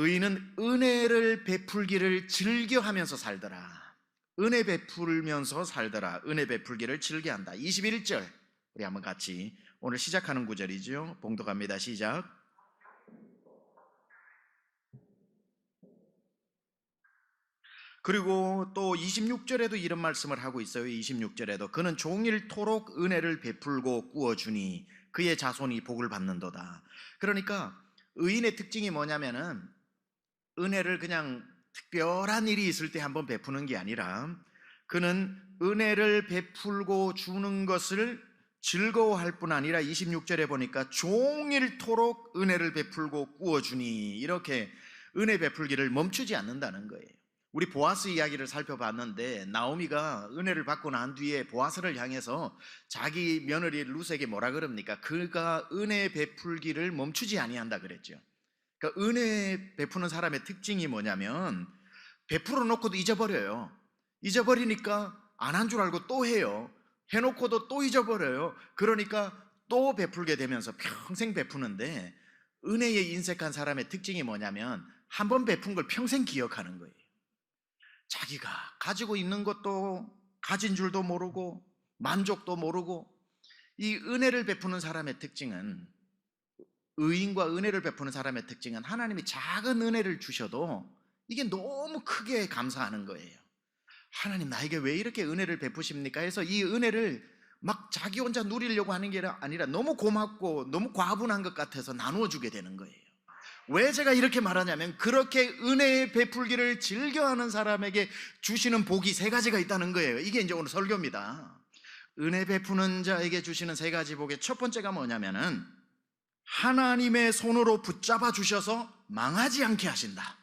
의인은 은혜를 베풀기를 즐겨하면서 살더라. 은혜 베풀면서 살더라. 은혜 베풀기를 즐겨한다. 21절 우리 한번 같이 오늘 시작하는 구절이죠. 봉독합니다. 시작. 그리고 또 26절에도 이런 말씀을 하고 있어요. 26절에도 그는 종일토록 은혜를 베풀고 꾸어주니 그의 자손이 복을 받는도다. 그러니까 의인의 특징이 뭐냐면은 은혜를 그냥 특별한 일이 있을 때 한번 베푸는 게 아니라 그는 은혜를 베풀고 주는 것을 즐거워할 뿐 아니라 26절에 보니까 종일토록 은혜를 베풀고 꾸어주니 이렇게 은혜 베풀기를 멈추지 않는다는 거예요. 우리 보아스 이야기를 살펴봤는데 나오미가 은혜를 받고 난 뒤에 보아스를 향해서 자기 며느리 룻에게 뭐라 그럽니까? 그가 은혜 베풀기를 멈추지 아니한다 그랬죠. 그러니까 은혜 베푸는 사람의 특징이 뭐냐면 베풀어 놓고도 잊어버려요. 잊어버리니까 안 한 줄 알고 또 해요. 해놓고도 또 잊어버려요. 그러니까 또 베풀게 되면서 평생 베푸는데 은혜에 인색한 사람의 특징이 뭐냐면 한 번 베푼 걸 평생 기억하는 거예요. 자기가 가지고 있는 것도 가진 줄도 모르고 만족도 모르고 이 은혜를 베푸는 사람의 특징은 의인과 은혜를 베푸는 사람의 특징은 하나님이 작은 은혜를 주셔도 이게 너무 크게 감사하는 거예요. 하나님 나에게 왜 이렇게 은혜를 베푸십니까? 해서 이 은혜를 막 자기 혼자 누리려고 하는 게 아니라 너무 고맙고 너무 과분한 것 같아서 나누어 주게 되는 거예요. 왜 제가 이렇게 말하냐면 그렇게 은혜의 베풀기를 즐겨하는 사람에게 주시는 복이 세 가지가 있다는 거예요. 이게 이제 오늘 설교입니다. 은혜 베푸는 자에게 주시는 세 가지 복의 첫 번째가 뭐냐면은 하나님의 손으로 붙잡아 주셔서 망하지 않게 하신다.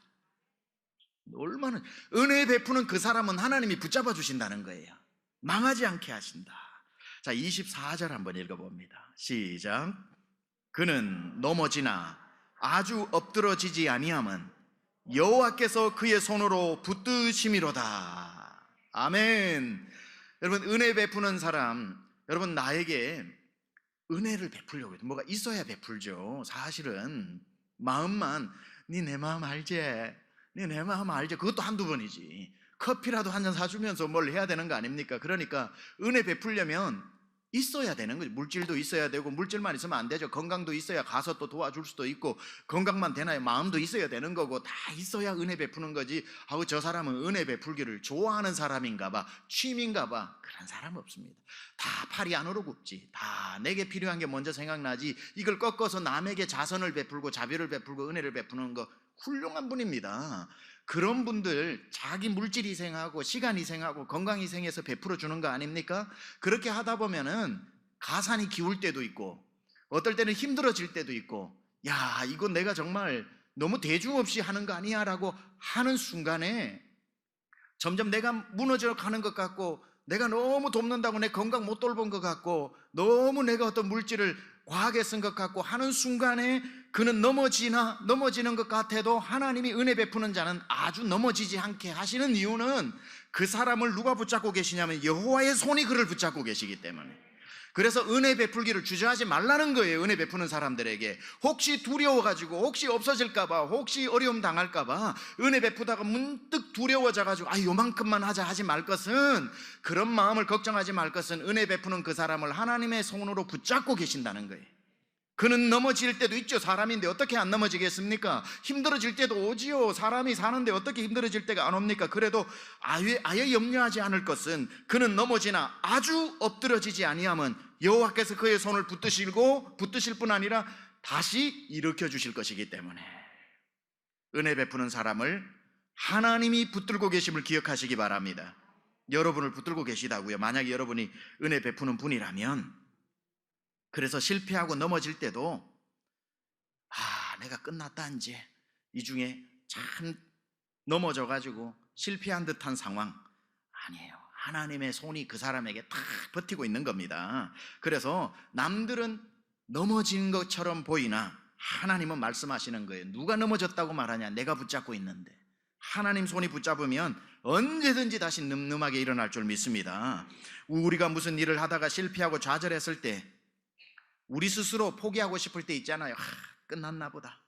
얼마나 은혜 베푸는 그 사람은 하나님이 붙잡아 주신다는 거예요. 망하지 않게 하신다. 자, 24절 한번 읽어봅니다. 시작. 그는 넘어지나 아주 엎드러지지 아니함은 여호와께서 그의 손으로 붙드심이로다. 아멘. 여러분 은혜 베푸는 사람, 여러분 나에게 은혜를 베풀려고 해도 뭐가 있어야 베풀죠. 사실은 마음만 네 내 마음 알지? 네 내 마음 알지? 그것도 한두 번이지. 커피라도 한 잔 사주면서 뭘 해야 되는 거 아닙니까? 그러니까 은혜 베풀려면 있어야 되는 거죠. 물질도 있어야 되고 물질만 있으면 안 되죠. 건강도 있어야 가서 또 도와줄 수도 있고 건강만 되나요? 마음도 있어야 되는 거고 다 있어야 은혜 베푸는 거지. 하고 저 사람은 은혜 베풀기를 좋아하는 사람인가 봐, 취미인가 봐. 그런 사람 없습니다. 다 팔이 안으로 굽지. 다 내게 필요한 게 먼저 생각나지. 이걸 꺾어서 남에게 자선을 베풀고 자비를 베풀고 은혜를 베푸는 거 훌륭한 분입니다. 그런 분들 자기 물질 희생하고 시간 희생하고 건강 희생해서 베풀어 주는 거 아닙니까? 그렇게 하다 보면은 가산이 기울 때도 있고 어떨 때는 힘들어질 때도 있고 야 이거 내가 정말 너무 대중 없이 하는 거 아니야 라고 하는 순간에 점점 내가 무너져 가는 것 같고 내가 너무 돕는다고 내 건강 못 돌본 것 같고 너무 내가 어떤 물질을 과하게 쓴 것 같고 하는 순간에 그는 넘어지는 것 같아도 하나님이 은혜 베푸는 자는 아주 넘어지지 않게 하시는 이유는 그 사람을 누가 붙잡고 계시냐면 여호와의 손이 그를 붙잡고 계시기 때문에. 그래서 은혜 베풀기를 주저하지 말라는 거예요. 은혜 베푸는 사람들에게 혹시 두려워가지고 혹시 없어질까봐 혹시 어려움 당할까봐 은혜 베푸다가 문득 두려워져가지고 요만큼만 하자 하지 말 것은, 그런 마음을 걱정하지 말 것은 은혜 베푸는 그 사람을 하나님의 손으로 붙잡고 계신다는 거예요. 그는 넘어질 때도 있죠. 사람인데 어떻게 안 넘어지겠습니까? 힘들어질 때도 오지요. 사람이 사는데 어떻게 힘들어질 때가 안 옵니까? 그래도 아예 염려하지 않을 것은 그는 넘어지나 아주 엎드러지지 아니함은 여호와께서 그의 손을 붙드실 뿐 아니라 다시 일으켜 주실 것이기 때문에 은혜 베푸는 사람을 하나님이 붙들고 계심을 기억하시기 바랍니다. 여러분을 붙들고 계시다고요. 만약에 여러분이 은혜 베푸는 분이라면. 그래서 실패하고 넘어질 때도 내가 끝났다 이제 이 중에 참 넘어져가지고 실패한 듯한 상황 아니에요. 하나님의 손이 그 사람에게 탁 버티고 있는 겁니다. 그래서 남들은 넘어진 것처럼 보이나 하나님은 말씀하시는 거예요. 누가 넘어졌다고 말하냐? 내가 붙잡고 있는데. 하나님 손이 붙잡으면 언제든지 다시 늠름하게 일어날 줄 믿습니다. 우리가 무슨 일을 하다가 실패하고 좌절했을 때 우리 스스로 포기하고 싶을 때 있잖아요. 끝났나 보다.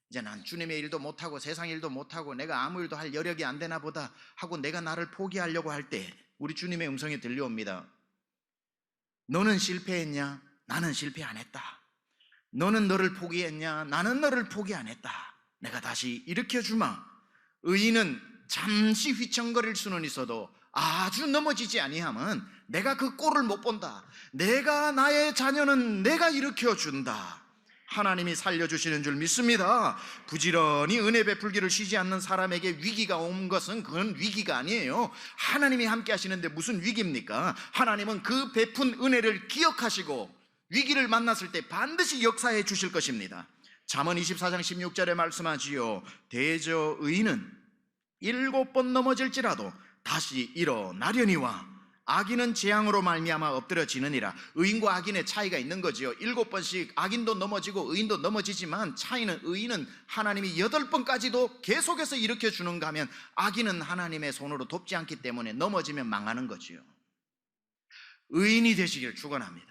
이제 난 주님의 일도 못하고 세상 일도 못하고 내가 아무 일도 할 여력이 안 되나 보다 하고 내가 나를 포기하려고 할 때 우리 주님의 음성이 들려옵니다. 너는 실패했냐? 나는 실패 안 했다. 너는 너를 포기했냐? 나는 너를 포기 안 했다. 내가 다시 일으켜주마. 의인은 잠시 휘청거릴 수는 있어도 아주 넘어지지 아니하면 내가 그 꼴을 못 본다. 내가 나의 자녀는 내가 일으켜준다. 하나님이 살려주시는 줄 믿습니다. 부지런히 은혜 베풀기를 쉬지 않는 사람에게 위기가 온 것은 그건 위기가 아니에요. 하나님이 함께 하시는데 무슨 위기입니까? 하나님은 그 베푼 은혜를 기억하시고 위기를 만났을 때 반드시 역사해 주실 것입니다. 잠언 24장 16절에 말씀하지요. 대저 의인은 7번 넘어질지라도 다시 일어나려니와 악인은 재앙으로 말미암아 엎드려지느니라. 의인과 악인의 차이가 있는 거지요. 7번씩 악인도 넘어지고 의인도 넘어지지만 차이는 의인은 하나님이 8번까지도 계속해서 일으켜주는가 하면 악인은 하나님의 손으로 돕지 않기 때문에 넘어지면 망하는 거지요. 의인이 되시길 축원합니다.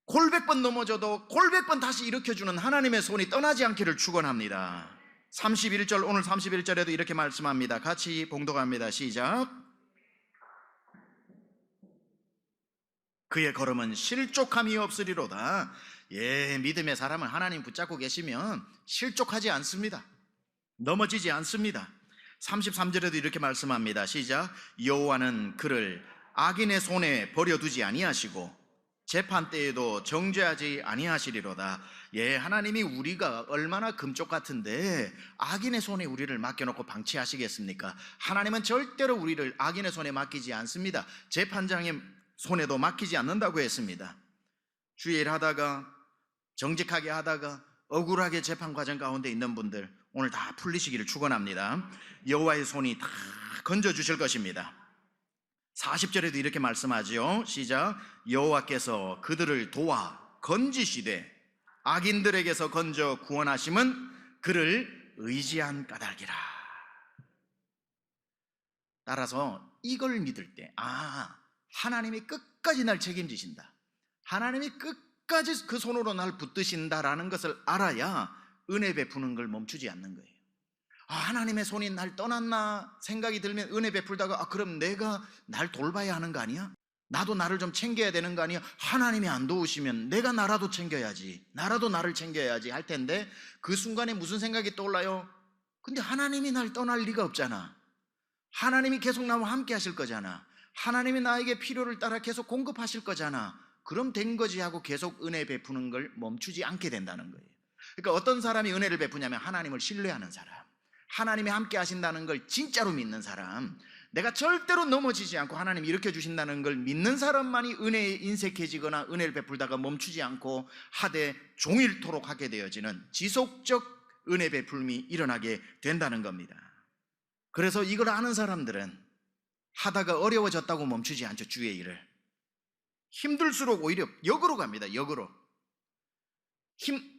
골백번 넘어져도 골백번 다시 일으켜주는 하나님의 손이 떠나지 않기를 축원합니다. 31절, 오늘 31절에도 이렇게 말씀합니다. 같이 봉독합니다. 시작. 그의 걸음은 실족함이 없으리로다. 믿음의 사람은 하나님 붙잡고 계시면 실족하지 않습니다. 넘어지지 않습니다. 33절에도 이렇게 말씀합니다. 시작. 여호와는 그를 악인의 손에 버려두지 아니하시고 재판 때에도 정죄하지 아니하시리로다. 하나님이 우리가 얼마나 금쪽 같은데 악인의 손에 우리를 맡겨놓고 방치하시겠습니까? 하나님은 절대로 우리를 악인의 손에 맡기지 않습니다. 재판장의 손에도 맡기지 않는다고 했습니다. 주일 하다가 정직하게 하다가 억울하게 재판 과정 가운데 있는 분들 오늘 다 풀리시기를 축원합니다. 여호와의 손이 다 건져주실 것입니다. 40절에도 이렇게 말씀하지요. 시작. 여호와께서 그들을 도와 건지시되 악인들에게서 건져 구원하심은 그를 의지한 까닭이라. 따라서 이걸 믿을 때 하나님이 끝까지 날 책임지신다. 하나님이 끝까지 그 손으로 날 붙드신다라는 것을 알아야 은혜 베푸는 걸 멈추지 않는 거예요. 하나님의 손이 날 떠났나 생각이 들면 은혜 베풀다가 그럼 내가 날 돌봐야 하는 거 아니야? 나도 나를 좀 챙겨야 되는 거 아니야? 하나님이 안 도우시면 내가 나라도 챙겨야지, 나라도 나를 챙겨야지 할 텐데 그 순간에 무슨 생각이 떠올라요? 근데 하나님이 날 떠날 리가 없잖아. 하나님이 계속 나와 함께 하실 거잖아. 하나님이 나에게 필요를 따라 계속 공급하실 거잖아. 그럼 된 거지 하고 계속 은혜 베푸는 걸 멈추지 않게 된다는 거예요. 그러니까 어떤 사람이 은혜를 베푸냐면 하나님을 신뢰하는 사람, 하나님이 함께 하신다는 걸 진짜로 믿는 사람, 내가 절대로 넘어지지 않고 하나님이 일으켜주신다는 걸 믿는 사람만이 은혜에 인색해지거나 은혜를 베풀다가 멈추지 않고 하되 종일토록 하게 되어지는 지속적 은혜 베풀음이 일어나게 된다는 겁니다. 그래서 이걸 아는 사람들은 하다가 어려워졌다고 멈추지 않죠. 주의 일을 힘들수록 오히려 역으로 갑니다. 역으로.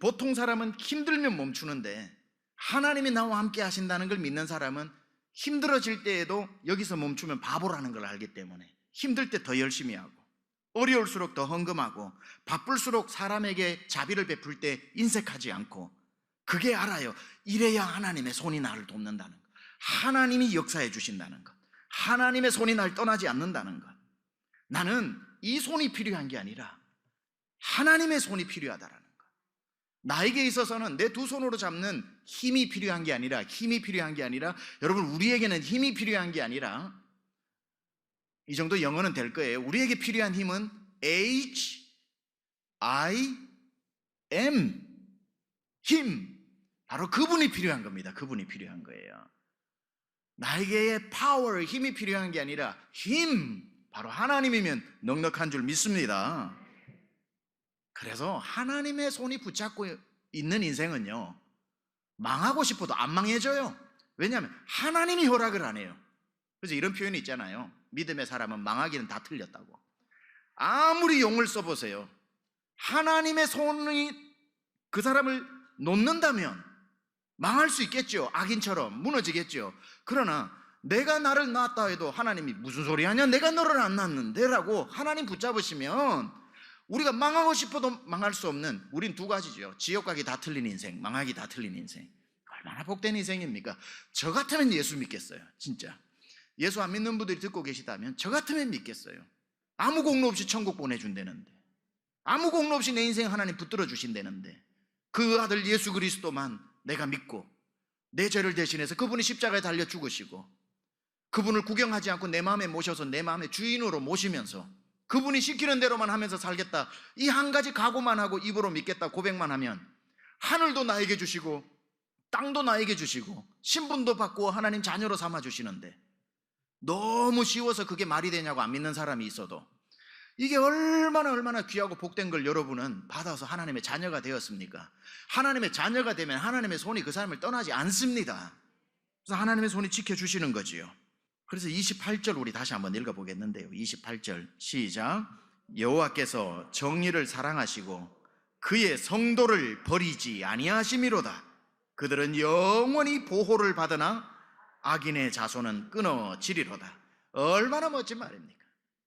보통 사람은 힘들면 멈추는데 하나님이 나와 함께 하신다는 걸 믿는 사람은 힘들어질 때에도 여기서 멈추면 바보라는 걸 알기 때문에 힘들 때 더 열심히 하고 어려울수록 더 헌금하고 바쁠수록 사람에게 자비를 베풀 때 인색하지 않고, 그게 알아요. 이래야 하나님의 손이 나를 돕는다는 것, 하나님이 역사해 주신다는 것, 하나님의 손이 날 떠나지 않는다는 것. 나는 이 손이 필요한 게 아니라 하나님의 손이 필요하다라는 것. 나에게 있어서는 내 두 손으로 잡는 힘이 필요한 게 아니라 여러분, 우리에게는 힘이 필요한 게 아니라, 이 정도 영어는 될 거예요. 우리에게 필요한 힘은 H-I-M, 힘. 바로 그분이 필요한 겁니다. 그분이 필요한 거예요. 나에게의 파워, 힘이 필요한 게 아니라 힘, 바로 하나님이면 넉넉한 줄 믿습니다. 그래서 하나님의 손이 붙잡고 있는 인생은요, 망하고 싶어도 안 망해져요. 왜냐하면 하나님이 허락을 안 해요. 그래서 이런 표현이 있잖아요. 믿음의 사람은 망하기는 다 틀렸다고. 아무리 용을 써보세요, 하나님의 손이 그 사람을 놓는다면 망할 수 있겠죠. 악인처럼 무너지겠죠. 그러나 내가 나를 낳았다 해도 하나님이 무슨 소리 하냐, 내가 너를 안 낳았는데 라고 하나님 붙잡으시면 우리가 망하고 싶어도 망할 수 없는, 우린 두 가지죠. 지옥 가기 다 틀린 인생, 망하기 다 틀린 인생. 얼마나 복된 인생입니까? 저 같으면 예수 믿겠어요. 진짜 예수 안 믿는 분들이 듣고 계시다면 저 같으면 믿겠어요. 아무 공로 없이 천국 보내준다는데, 아무 공로 없이 내 인생 하나님 붙들어 주신다는데, 그 아들 예수 그리스도만 내가 믿고 내 죄를 대신해서 그분이 십자가에 달려 죽으시고, 그분을 구경하지 않고 내 마음에 모셔서 내 마음의 주인으로 모시면서 그분이 시키는 대로만 하면서 살겠다, 이 한 가지 각오만 하고 입으로 믿겠다 고백만 하면 하늘도 나에게 주시고 땅도 나에게 주시고 신분도 받고 하나님 자녀로 삼아 주시는데, 너무 쉬워서 그게 말이 되냐고 안 믿는 사람이 있어도 이게 얼마나 귀하고 복된 걸 여러분은 받아서 하나님의 자녀가 되었습니까? 하나님의 자녀가 되면 하나님의 손이 그 사람을 떠나지 않습니다. 그래서 하나님의 손이 지켜주시는 거지요. 그래서 28절 우리 다시 한번 읽어보겠는데요. 28절 시작. 여호와께서 정의를 사랑하시고 그의 성도를 버리지 아니하심이로다. 그들은 영원히 보호를 받으나 악인의 자손은 끊어지리로다. 얼마나 멋진 말입니까?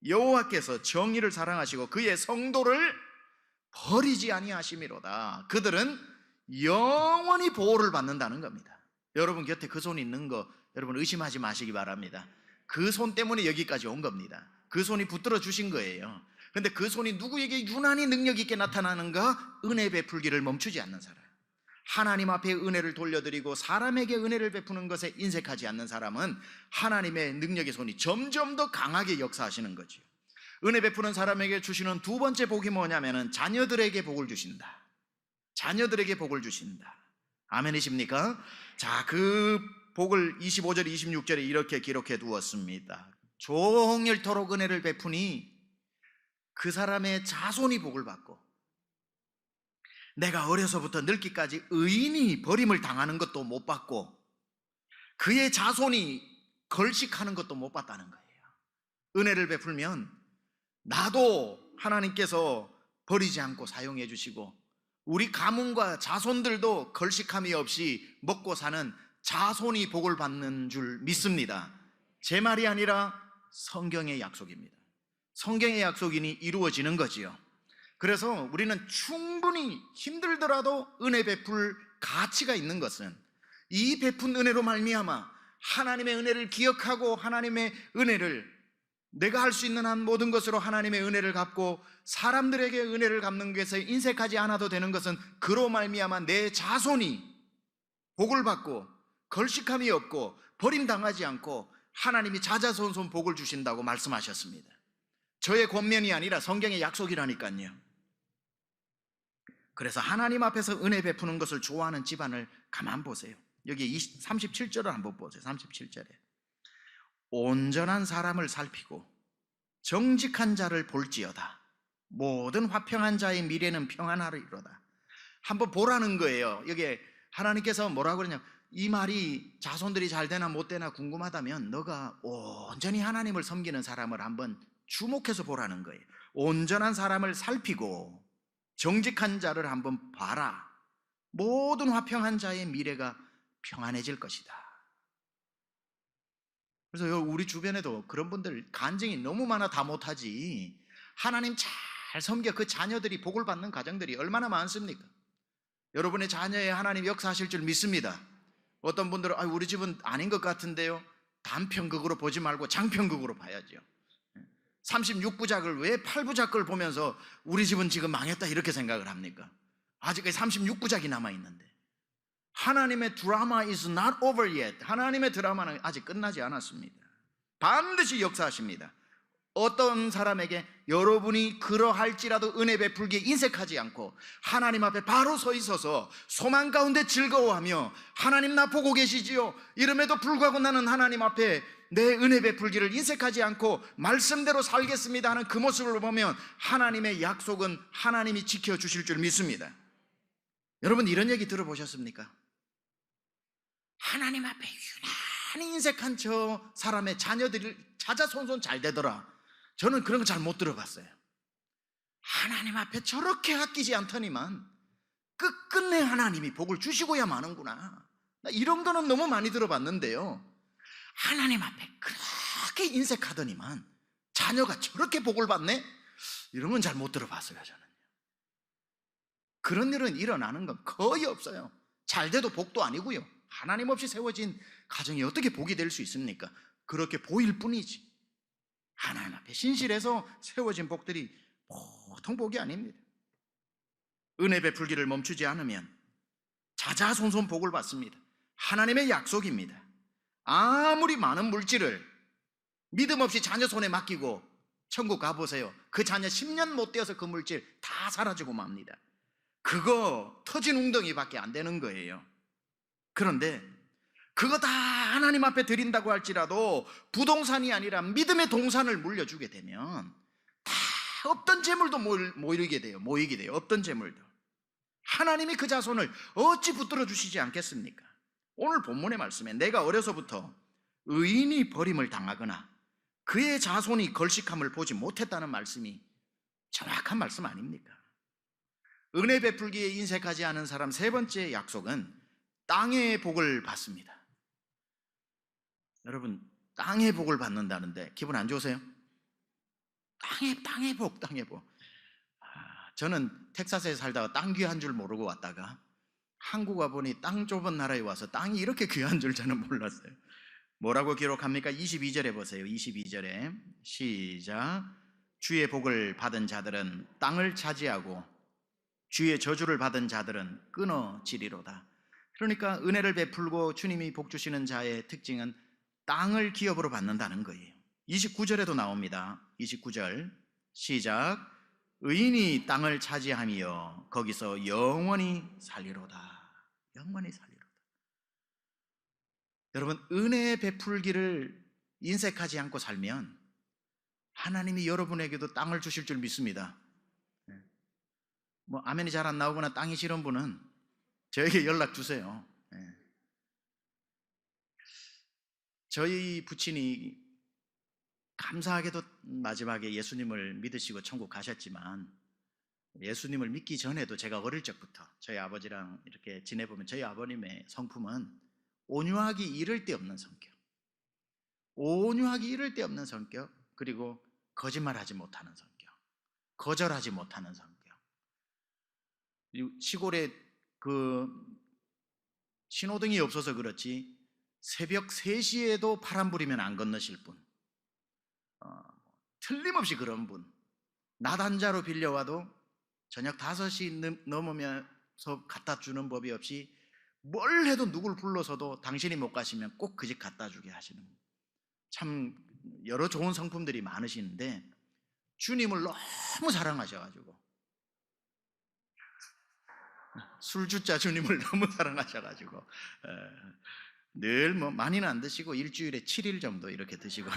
여호와께서 정의를 사랑하시고 그의 성도를 버리지 아니하심이로다. 그들은 영원히 보호를 받는다는 겁니다. 여러분 곁에 그 손이 있는 거 여러분 의심하지 마시기 바랍니다. 그 손 때문에 여기까지 온 겁니다. 그 손이 붙들어 주신 거예요. 근데 그 손이 누구에게 유난히 능력 있게 나타나는가? 은혜 베풀기를 멈추지 않는 사람, 하나님 앞에 은혜를 돌려드리고 사람에게 은혜를 베푸는 것에 인색하지 않는 사람은 하나님의 능력의 손이 점점 더 강하게 역사하시는 거죠. 은혜 베푸는 사람에게 주시는 두 번째 복이 뭐냐면은 자녀들에게 복을 주신다. 자녀들에게 복을 주신다. 아멘이십니까? 자, 그 복을 25절 26절에 이렇게 기록해 두었습니다. 종일토록 은혜를 베푸니 그 사람의 자손이 복을 받고, 내가 어려서부터 늙기까지 의인이 버림을 당하는 것도 못 받고 그의 자손이 걸식하는 것도 못 받다는 거예요. 은혜를 베풀면 나도 하나님께서 버리지 않고 사용해 주시고 우리 가문과 자손들도 걸식함이 없이 먹고 사는 자손이 복을 받는 줄 믿습니다. 제 말이 아니라 성경의 약속입니다. 성경의 약속이니 이루어지는 거지요. 그래서 우리는 충분히 힘들더라도 은혜 베풀 가치가 있는 것은 이 베푼 은혜로 말미암아 하나님의 은혜를 기억하고 하나님의 은혜를 내가 할 수 있는 한 모든 것으로 하나님의 은혜를 갚고 사람들에게 은혜를 갚는 것에 인색하지 않아도 되는 것은 그로 말미암아 내 자손이 복을 받고 걸식함이 없고 버림당하지 않고 하나님이 자자손손 복을 주신다고 말씀하셨습니다. 저의 권면이 아니라 성경의 약속이라니까요. 그래서 하나님 앞에서 은혜 베푸는 것을 좋아하는 집안을 가만 보세요. 여기 37절을 한번 보세요. 37절에 온전한 사람을 살피고 정직한 자를 볼지어다. 모든 화평한 자의 미래는 평안하리로다. 한번 보라는 거예요. 여기 하나님께서 뭐라고 그러냐, 이 말이 자손들이 잘 되나 못 되나 궁금하다면 너가 온전히 하나님을 섬기는 사람을 한번 주목해서 보라는 거예요. 온전한 사람을 살피고 정직한 자를 한번 봐라. 모든 화평한 자의 미래가 평안해질 것이다. 그래서 우리 주변에도 그런 분들 간증이 너무 많아 다 못하지 하나님 잘 섬겨 그 자녀들이 복을 받는 가정들이 얼마나 많습니까? 여러분의 자녀에 하나님 역사하실 줄 믿습니다. 어떤 분들은 우리 집은 아닌 것 같은데요, 단편극으로 보지 말고 장편극으로 봐야죠. 36부작을 왜 8부작을 보면서 우리 집은 지금 망했다 이렇게 생각을 합니까? 아직까지 36부작이 남아있는데 하나님의 드라마 is not over yet. 하나님의 드라마는 아직 끝나지 않았습니다. 반드시 역사하십니다. 어떤 사람에게 여러분이 그러할지라도 은혜 베풀기에 인색하지 않고 하나님 앞에 바로 서 있어서 소망 가운데 즐거워하며 하나님 나 보고 계시지요 이름에도 불구하고 나는 하나님 앞에 내 은혜 베풀기를 인색하지 않고 말씀대로 살겠습니다 하는 그 모습을 보면 하나님의 약속은 하나님이 지켜주실 줄 믿습니다. 여러분 이런 얘기 들어보셨습니까? 하나님 앞에 유난히 인색한 저 사람의 자녀들이 자자손손 잘 되더라. 저는 그런 거 잘 못 들어봤어요. 하나님 앞에 저렇게 아끼지 않더니만 끝끝내 하나님이 복을 주시고야 마는구나. 나 이런 거는 너무 많이 들어봤는데요, 하나님 앞에 그렇게 인색하더니만 자녀가 저렇게 복을 받네? 이런 건 잘 못 들어봤어요, 저는. 그런 일은 일어나는 건 거의 없어요. 잘 돼도 복도 아니고요. 하나님 없이 세워진 가정이 어떻게 복이 될 수 있습니까? 그렇게 보일 뿐이지. 하나님 앞에 신실해서 세워진 복들이 보통 복이 아닙니다. 은혜 베풀기를 멈추지 않으면 자자손손 복을 받습니다. 하나님의 약속입니다. 아무리 많은 물질을 믿음 없이 자녀 손에 맡기고 천국 가보세요. 그 자녀 10년 못 되어서 그 물질 다 사라지고 맙니다. 그거 터진 웅덩이밖에 안 되는 거예요. 그런데 그거 다 하나님 앞에 드린다고 할지라도 부동산이 아니라 믿음의 동산을 물려주게 되면 다 없던 재물도 모이게 돼요. 없던 재물도. 하나님이 그 자손을 어찌 붙들어 주시지 않겠습니까? 오늘 본문의 말씀에 내가 어려서부터 의인이 버림을 당하거나 그의 자손이 걸식함을 보지 못했다는 말씀이 정확한 말씀 아닙니까? 은혜 베풀기에 인색하지 않은 사람 세 번째 약속은 땅의 복을 받습니다. 여러분, 땅의 복을 받는다는데 기분 안 좋으세요? 땅의 복. 저는 텍사스에 살다가 땅 귀한 줄 모르고 왔다가 한국 와보니 땅 좁은 나라에 와서 땅이 이렇게 귀한 줄 저는 몰랐어요. 뭐라고 기록합니까? 22절에 보세요. 22절에 시작. 주의 복을 받은 자들은 땅을 차지하고 주의 저주를 받은 자들은 끊어지리로다. 그러니까 은혜를 베풀고 주님이 복 주시는 자의 특징은 땅을 기업으로 받는다는 거예요. 29절에도 나옵니다. 29절 시작. 의인이 땅을 차지하며 거기서 영원히 살리로다. 영원히 살리로다. 여러분, 은혜 베풀기를 인색하지 않고 살면 하나님이 여러분에게도 땅을 주실 줄 믿습니다. 뭐 아멘이 잘 안 나오거나 땅이 싫은 분은 저에게 연락 주세요. 저희 부친이 감사하게도 마지막에 예수님을 믿으시고 천국 가셨지만 예수님을 믿기 전에도 제가 어릴 적부터 저희 아버지랑 이렇게 지내보면 저희 아버님의 성품은 온유하기 이를 데 없는 성격, 온유하기 이를 데 없는 성격, 그리고 거짓말하지 못하는 성격, 거절하지 못하는 성격. 시골에 그 신호등이 없어서 그렇지 새벽 3시에도 파란 불이면 안 건너실 분, 틀림없이 그런 분. 낮 한자로 빌려와도 저녁 5시 넘으면서 갖다 주는 법이 없이 뭘 해도 누굴 불러서도 당신이 못 가시면 꼭 그 집 갖다 주게 하시는, 참 여러 좋은 성품들이 많으시는데 주님을 너무 사랑하셔가지고, 술주자 주님을 너무 사랑하셔가지고 늘 뭐 많이는 안 드시고 일주일에 7일 정도 이렇게 드시고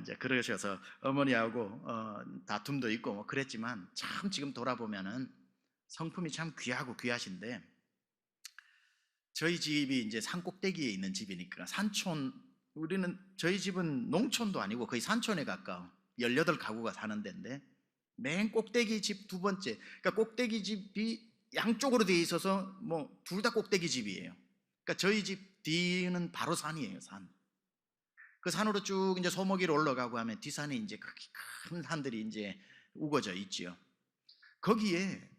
이제 그러셔서 어머니하고 다툼도 있고 뭐 그랬지만 참 지금 돌아보면은 성품이 참 귀하고 귀하신데, 저희 집이 이제 산 꼭대기에 있는 집이니까 산촌, 우리는 저희 집은 농촌도 아니고 거의 산촌에 가까워 18가구가 사는 데인데 맨 꼭대기 집 두 번째, 그러니까 꼭대기 집이 양쪽으로 되어 있어서 뭐 둘 다 꼭대기 집이에요. 그러니까 저희 집 뒤는 바로 산이에요, 산. 그 산으로 쭉 이제 소목이로 올라가고 하면 뒷산에 이제 큰 산들이 이제 우거져 있지요. 거기에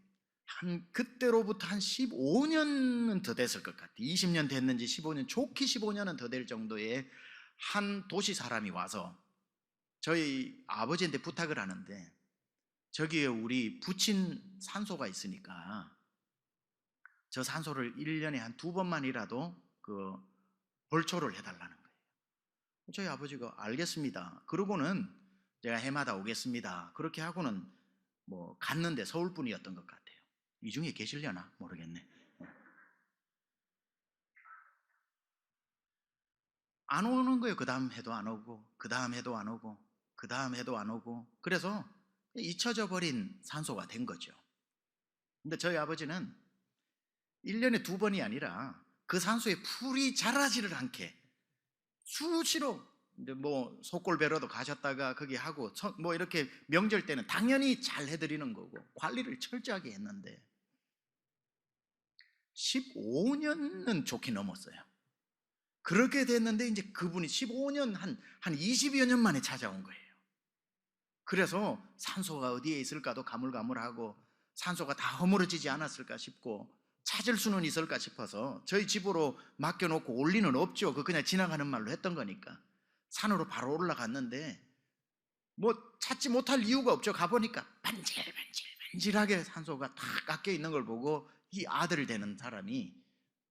그때로부터 한 15년은 더 됐을 것 같아요. 20년 됐는지 15년, 좋게 15년은 더 될 정도의 한 도시 사람이 와서 저희 아버지한테 부탁을 하는데, 저기에 우리 부친 산소가 있으니까 저 산소를 1년에 한 2번만이라도 그 벌초를 해달라는 거예요. 저희 아버지가 알겠습니다. 그러고는 제가 해마다 오겠습니다. 그렇게 하고는 뭐 갔는데 서울분이었던 것 같아요. 이 중에 계시려나 모르겠네. 안 오는 거예요. 그 다음 해도 안 오고, 그 다음 해도 안 오고, 그 다음 해도 안 오고. 그래서 잊혀져 버린 산소가 된 거죠. 근데 저희 아버지는 1년에 2번이 아니라 그 산소에 풀이 자라지를 않게 수시로 이제 뭐 속골배로도 가셨다가 거기 하고 뭐 이렇게 명절 때는 당연히 잘 해드리는 거고 관리를 철저하게 했는데 15년은 좋게 넘었어요. 그렇게 됐는데 이제 그분이 15년 한 20여 년 만에 찾아온 거예요. 그래서 산소가 어디에 있을까도 가물가물하고 산소가 다 허물어지지 않았을까 싶고 찾을 수는 있을까 싶어서 저희 집으로 맡겨놓고 올 리는 없죠. 그냥 지나가는 말로 했던 거니까 산으로 바로 올라갔는데 뭐 찾지 못할 이유가 없죠. 가보니까 반질반질반질하게 산소가 다 깎여 있는 걸 보고 이 아들 되는 사람이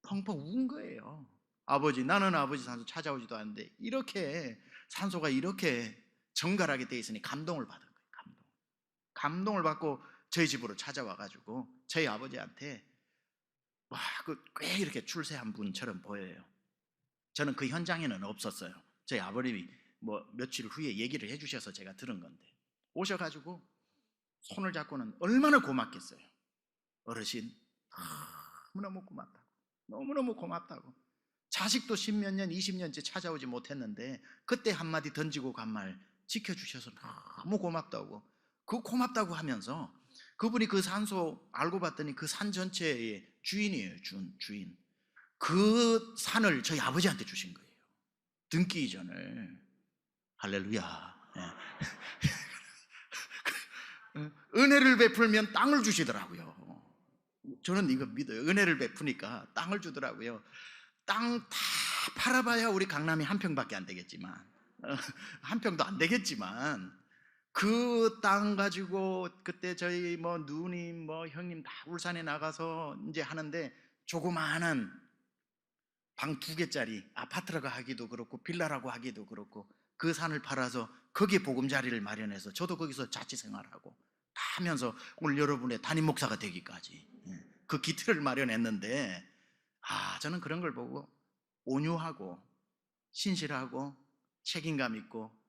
펑펑 운 거예요. 아버지, 나는 아버지 산소 찾아오지도 않는데 이렇게 산소가 이렇게 정갈하게 돼 있으니 감동을 받은 거예요. 감동을 받고 저희 집으로 찾아와가지고 저희 아버지한테 와, 꽤 이렇게 출세한 분처럼 보여요. 저는 그 현장에는 없었어요. 저희 아버님이 뭐 며칠 후에 얘기를 해주셔서 제가 들은 건데 오셔가지고 손을 잡고는 얼마나 고맙겠어요. 어르신 너무너무 고맙다고, 너무너무 고맙다고. 자식도 10몇 년, 20년째 찾아오지 못했는데 그때 한마디 던지고 간 말 지켜주셔서 너무 고맙다고. 그 고맙다고 하면서 그분이 그 산소 알고 봤더니 그 산 전체의 주인이에요. 주인. 그 산을 저희 아버지한테 주신 거예요. 등기 이전을. 할렐루야. 은혜를 베풀면 땅을 주시더라고요. 저는 이거 믿어요. 은혜를 베푸니까 땅을 주더라고요. 땅 다 팔아봐야 우리 강남이 한 평밖에 안 되겠지만, 한 평도 안 되겠지만 그 땅 가지고 그때 저희 뭐 누님 뭐 형님 다 울산에 나가서 이제 하는데 조그마한 방 2개짜리 아파트라고 하기도 그렇고 빌라라고 하기도 그렇고 그 산을 팔아서 거기에 보금자리를 마련해서 저도 거기서 자취 생활하고 다 하면서 오늘 여러분의 담임 목사가 되기까지 그 기틀을 마련했는데 저는 그런 걸 보고 온유하고 신실하고 책임감 있고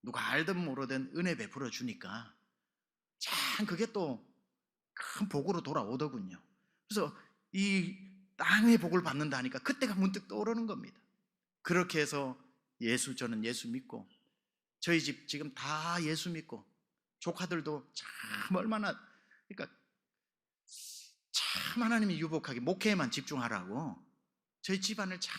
누가 알든 모르든 은혜 베풀어 주니까 참 그게 또 큰 복으로 돌아오더군요. 그래서 이 땅의 복을 받는다 하니까 그때가 문득 떠오르는 겁니다. 그렇게 해서 저는 예수 믿고 저희 집 지금 다 예수 믿고 조카들도 참 얼마나 그러니까 참 하나님이 유복하게 목회에만 집중하라고 저희 집안을 참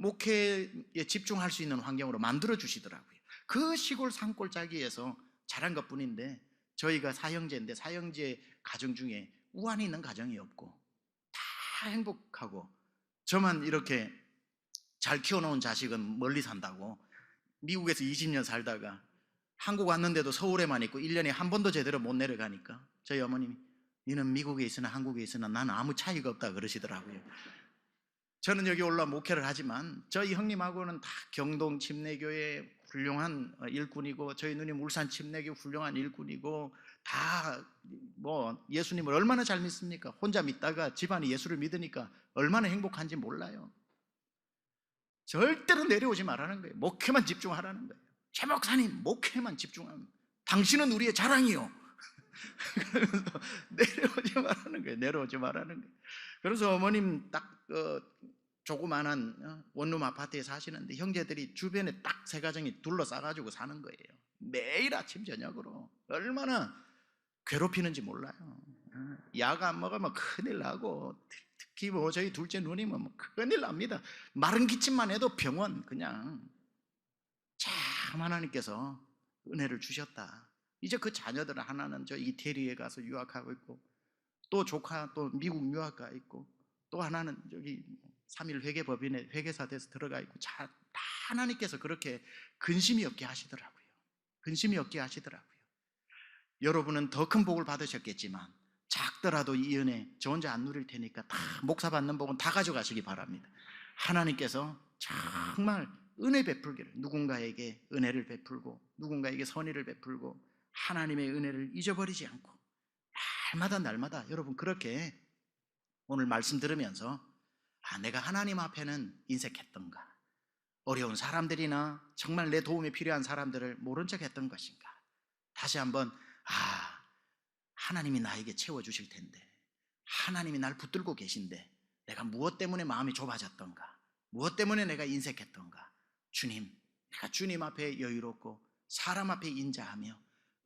목회에 집중할 수 있는 환경으로 만들어 주시더라고요. 그 시골 산골짜기에서 자란 것 뿐인데 저희가 사형제인데 사형제 가정 중에 우환이 있는 가정이 없고 다 행복하고 저만 이렇게 잘 키워놓은 자식은 멀리 산다고 미국에서 20년 살다가 한국 왔는데도 서울에만 있고 1년에 한 번도 제대로 못 내려가니까 저희 어머님이 너는 미국에 있으나 한국에 있으나 나는 아무 차이가 없다 그러시더라고요. 저는 여기 올라 목회를 하지만 저희 형님하고는 다 경동 침례교회 훌륭한 일꾼이고 저희 누님 울산 침례교 훌륭한 일꾼이고 다 뭐 예수님을 얼마나 잘 믿습니까? 혼자 믿다가 집안이 예수를 믿으니까 얼마나 행복한지 몰라요. 절대로 내려오지 말라는 거예요. 목회만 집중하라는 거예요. 최 목사님 목회만 집중하면 당신은 우리의 자랑이요. 그래서 내려오지 말라는 거예요. 내려오지 말라는 거예요. 그래서 어머님 딱 조그만한 원룸 아파트에 사시는데 형제들이 주변에 딱 3가정이 둘러싸가지고 사는 거예요. 매일 아침 저녁으로 얼마나 괴롭히는지 몰라요. 약 안 먹으면 큰일 나고 특히 뭐 저희 둘째 누님은 뭐 큰일 납니다. 마른 기침만 해도 병원 그냥. 참 하나님께서 은혜를 주셨다. 이제 그 자녀들 하나는 저 이태리에 가서 유학하고 있고 또 조카 또 미국 유학 가 있고 또 하나는 저기 3일 회계법인에 회계사 돼서 들어가 있고 다 하나님께서 그렇게 근심이 없게 하시더라고요. 근심이 없게 하시더라고요. 여러분은 더 큰 복을 받으셨겠지만 작더라도 이 은혜 저 혼자 안 누릴 테니까 다 목사 받는 복은 다 가져가시기 바랍니다. 하나님께서 정말 은혜 베풀기를 누군가에게 은혜를 베풀고 누군가에게 선의를 베풀고 하나님의 은혜를 잊어버리지 않고 날마다 여러분 그렇게 오늘 말씀 들으면서 내가 하나님 앞에는 인색했던가 어려운 사람들이나 정말 내 도움이 필요한 사람들을 모른 척 했던 것인가 다시 한번 하나님이 나에게 채워주실 텐데 하나님이 날 붙들고 계신데 내가 무엇 때문에 마음이 좁아졌던가 무엇 때문에 내가 인색했던가 주님 내가 주님 앞에 여유롭고 사람 앞에 인자하며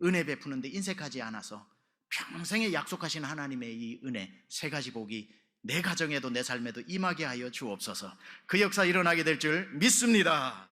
은혜 베푸는데 인색하지 않아서 평생에 약속하신 하나님의 이 은혜 3가지 복이 내 가정에도 내 삶에도 임하게 하여 주옵소서. 그 역사 일어나게 될 줄 믿습니다.